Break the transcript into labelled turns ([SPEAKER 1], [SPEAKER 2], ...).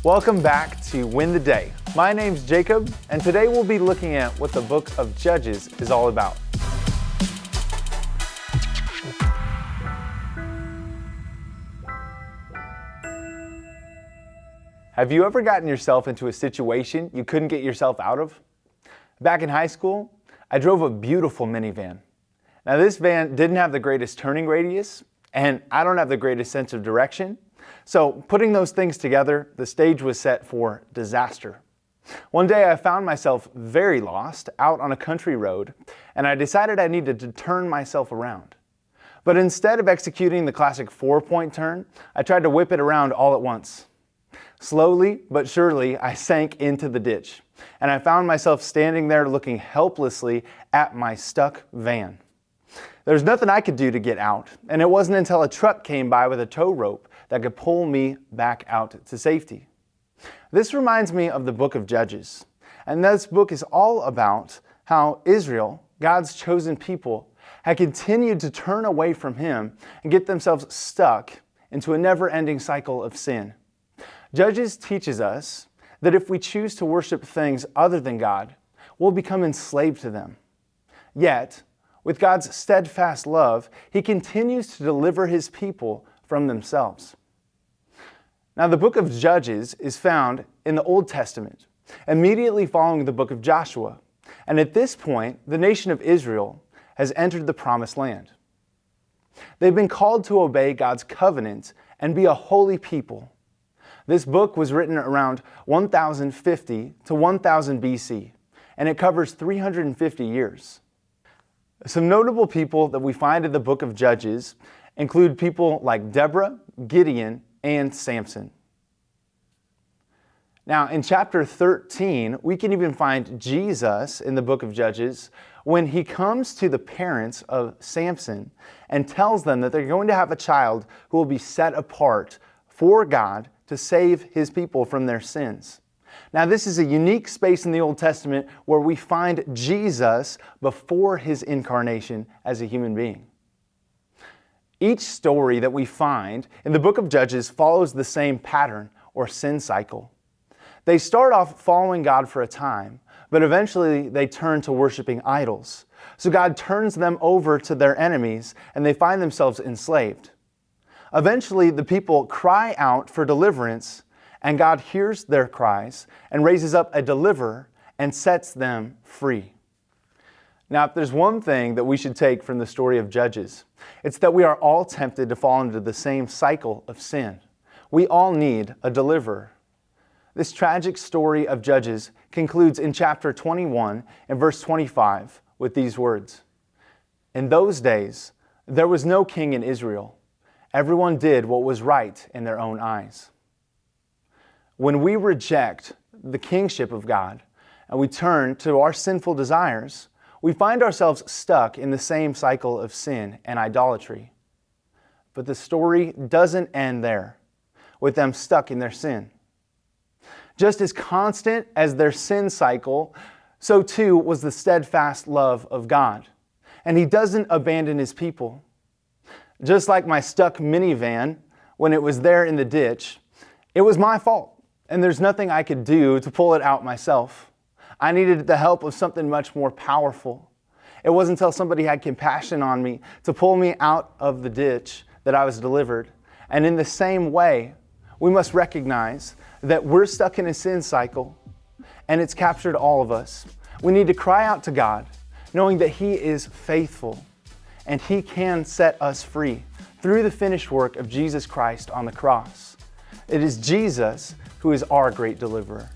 [SPEAKER 1] Welcome back to Win the Day. My name's Jacob, and today we'll be looking at what the book of Judges is all about. Have you ever gotten yourself into a situation you couldn't get yourself out of? Back in high school, I drove a beautiful minivan. Now this van didn't have the greatest turning radius, and I don't have the greatest sense of direction. So putting those things together, the stage was set for disaster. One day I found myself very lost out on a country road, and I decided I needed to turn myself around. But instead of executing the classic 4-point turn, I tried to whip it around all at once. Slowly but surely, I sank into the ditch, and I found myself standing there looking helplessly at my stuck van. There's nothing I could do to get out, and it wasn't until a truck came by with a tow rope that could pull me back out to safety. This reminds me of the book of Judges, and this book is all about how Israel, God's chosen people, had continued to turn away from Him and get themselves stuck into a never-ending cycle of sin. Judges teaches us that if we choose to worship things other than God, we'll become enslaved to them. Yet, with God's steadfast love, He continues to deliver His people from themselves. Now, the book of Judges is found in the Old Testament, immediately following the book of Joshua. And at this point, the nation of Israel has entered the Promised Land. They've been called to obey God's covenant and be a holy people. This book was written around 1050 to 1000 BC, and it covers 350 years. Some notable people that we find in the book of Judges include people like Deborah, Gideon, and Samson. Now, in chapter 13, we can even find Jesus in the book of Judges when he comes to the parents of Samson and tells them that they're going to have a child who will be set apart for God to save His people from their sins. Now, this is a unique space in the Old Testament where we find Jesus before His incarnation as a human being. Each story that we find in the book of Judges follows the same pattern or sin cycle. They start off following God for a time, but eventually they turn to worshiping idols. So God turns them over to their enemies and they find themselves enslaved. Eventually, the people cry out for deliverance, and God hears their cries and raises up a deliverer and sets them free. Now, if there's one thing that we should take from the story of Judges, it's that we are all tempted to fall into the same cycle of sin. We all need a deliverer. This tragic story of Judges concludes in chapter 21 and verse 25 with these words. In those days, there was no king in Israel. Everyone did what was right in their own eyes. When we reject the kingship of God and we turn to our sinful desires, we find ourselves stuck in the same cycle of sin and idolatry. But the story doesn't end there, with them stuck in their sin. Just as constant as their sin cycle, so too was the steadfast love of God. And He doesn't abandon His people. Just like my stuck minivan, when it was there in the ditch, it was my fault, and there's nothing I could do to pull it out myself. I needed the help of something much more powerful. It wasn't until somebody had compassion on me to pull me out of the ditch that I was delivered. And in the same way, we must recognize that we're stuck in a sin cycle, and it's captured all of us. We need to cry out to God, knowing that He is faithful, and He can set us free through the finished work of Jesus Christ on the cross. It is Jesus who is our great deliverer.